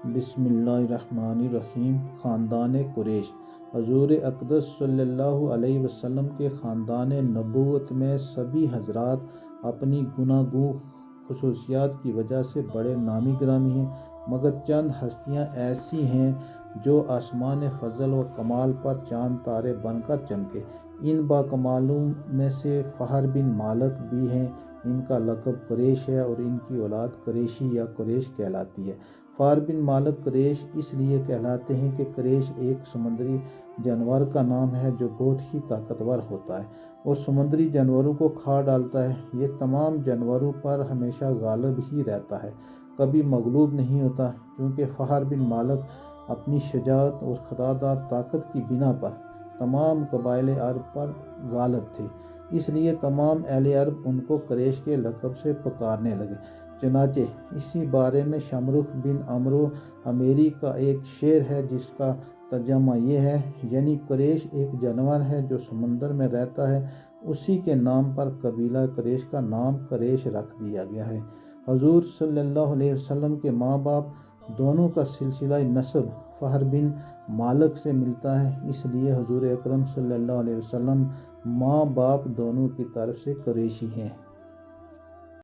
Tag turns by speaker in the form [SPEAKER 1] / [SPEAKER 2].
[SPEAKER 1] بسم اللہ الرحمن الرحیم۔ خاندان قریش۔ حضور اقدس صلی اللہ علیہ وسلم کے خاندان نبوت میں سبھی حضرات اپنی گوناگون خصوصیات کی وجہ سے بڑے نامی گرامی ہیں، مگر چند ہستیاں ایسی ہیں جو آسمان فضل و کمال پر چاند تارے بن کر چمکے۔ ان باکمالوں میں سے فہر بن مالک بھی ہیں۔ ان کا لقب قریش ہے اور ان کی اولاد قریشی یا قریش کہلاتی ہے۔ فہر بن مالک قریش اس لیے کہلاتے ہیں کہ قریش ایک سمندری جانور کا نام ہے جو بہت ہی طاقتور ہوتا ہے اور سمندری جانوروں کو کھا ڈالتا ہے۔ یہ تمام جانوروں پر ہمیشہ غالب ہی رہتا ہے، کبھی مغلوب نہیں ہوتا۔ چونکہ فہر بن مالک اپنی شجاعت اور خطادار طاقت کی بنا پر تمام قبائل عرب پر غالب تھے، اس لیے تمام اہل عرب ان کو قریش کے لقب سے پکارنے لگے۔ چنانچہ اسی بارے میں شمرخ بن عمرو عمیری کا ایک شعر ہے جس کا ترجمہ یہ ہے، یعنی قریش ایک جانور ہے جو سمندر میں رہتا ہے، اسی کے نام پر قبیلہ قریش کا نام قریش رکھ دیا گیا ہے۔ حضور صلی اللہ علیہ وسلم کے ماں باپ دونوں کا سلسلہ نسب فہر بن مالک سے ملتا ہے، اس لیے حضور اکرم صلی اللہ علیہ وسلم ماں باپ دونوں کی طرف سے قریشی ہیں۔